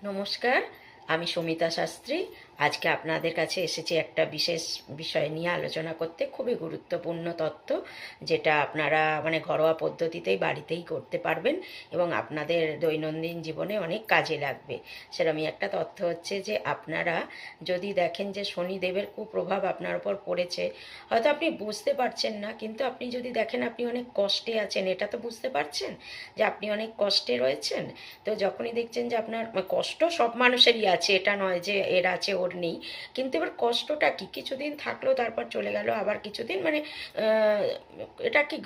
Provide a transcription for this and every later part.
নমস্কার, আমি সমিতা শাস্ত্রী। আজকে আপনাদের কাছে এসেছি একটা বিশেষ বিষয় নিয়ে আলোচনা করতে। খুবই গুরুত্বপূর্ণ তথ্য, যেটা আপনারা ঘরোয়া পদ্ধতিতেই বাড়িতেই করতে পারবেন এবং আপনাদের দৈনন্দিন জীবনে অনেক কাজে লাগবে। সেরকমই একটা তথ্য হচ্ছে যে আপনারা যদি দেখেন যে শনিদেবের কুপ্রভাব আপনার উপর পড়েছে, হয়তো আপনি বুঝতে পারছেন না, কিন্তু আপনি যদি দেখেন আপনি অনেক কষ্টে আছেন, এটা তো বুঝতে পারছেন যে আপনি অনেক কষ্টে রয়েছেন। তো যখনই দেখছেন যে আপনার কষ্ট সব মানুষেরই আছে, এটা নয় যে এর আছে ওর নেই, কিন্তু এবার কষ্টটা কি কিছুদিন থাকলো তারপর চলে গেল, আবার কিছুদিন আহ, এটা কি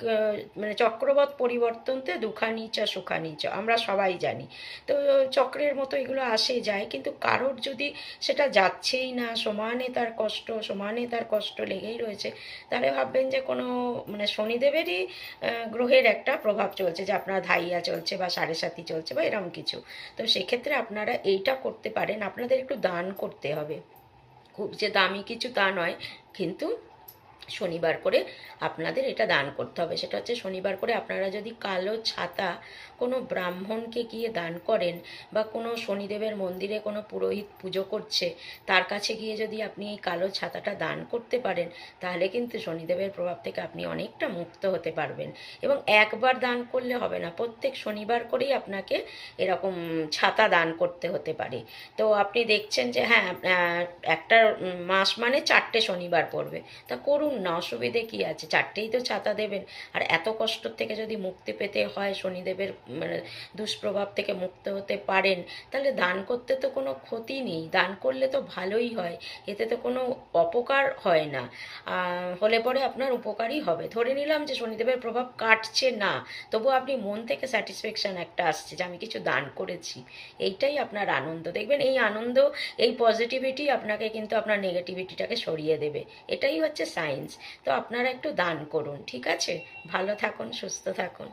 চক্রবৎ পরিবর্তনতে দুখানি চ সুখানি চ, আমরা সবাই জানি। তো চক্রের মতো এগুলো আসে যায়, কিন্তু কারোর যদি সেটা যাচ্ছেই না, সমানে তার কষ্ট লেগেই রয়েছে, তাহলে ভাববেন যে কোনো শনিদেবেরই গ্রহের একটা প্রভাব চলছে, যে আপনার ধাইয়া চলছে বা সাড়ে সাথী চলছে বা এরকম কিছু। তো সেক্ষেত্রে আপনারা এইটা করতে পারেন, আপনাদের একটু দান করতে হবে। খুব যে দামি কিছু তা নয়, কিন্তু শনিবার করে আপনাদের এটা দান করতে হবে। সেটা হচ্ছে শনিবার করে আপনারা যদি কালো ছাতা কোনো ব্রাহ্মণকে গিয়ে দান করেন, বা কোনো শনিদেবের মন্দিরে কোনো পুরোহিত পুজো করছে তার কাছে গিয়ে যদি আপনি এই কালো ছাতাটা দান করতে পারেন, তাহলে কিন্তু শনিদেবের প্রভাব থেকে আপনি অনেকটা মুক্ত হতে পারবেন। এবং একবার দান করলে হবে না, প্রত্যেক শনিবার করেই আপনাকে এরকম ছাতা দান করতে হতে পারে। তো আপনি দেখছেন যে হ্যাঁ, একটা মাস মানে 4টে শনিবার পড়বে, তা করুন না, অসুবিধে কী আছে, 4টেই তো ছাতা দেবেন। আর এত কষ্ট থেকে যদি মুক্তি পেতে হয়, শনিদেবের মানে দুষ্প্রভাব থেকে মুক্ত হতে পারেন, তাহলে দান করতে তো কোনো ক্ষতি নেই, দান করলে তো ভালোই হয়, এতে তো কোনো অপকার হয় না। হলে পরে আপনার উপকারই হবে। ধরে নিলাম যে শনিদেবের প্রভাব কাটছে না, তবু আপনি মন থেকে স্যাটিসফ্যাকশান একটা আসছে যে আমি কিছু দান করেছি, এইটাই আপনার আনন্দ। দেখবেন এই আনন্দ, এই পজিটিভিটি আপনাকে কিন্তু আপনার নেগেটিভিটিটাকে সরিয়ে দেবে। এটাই হচ্ছে সায়েন্স। তো আপনারা একটু দান করুন, ঠিক আছে? ভালো থাকুন, সুস্থ থাকুন।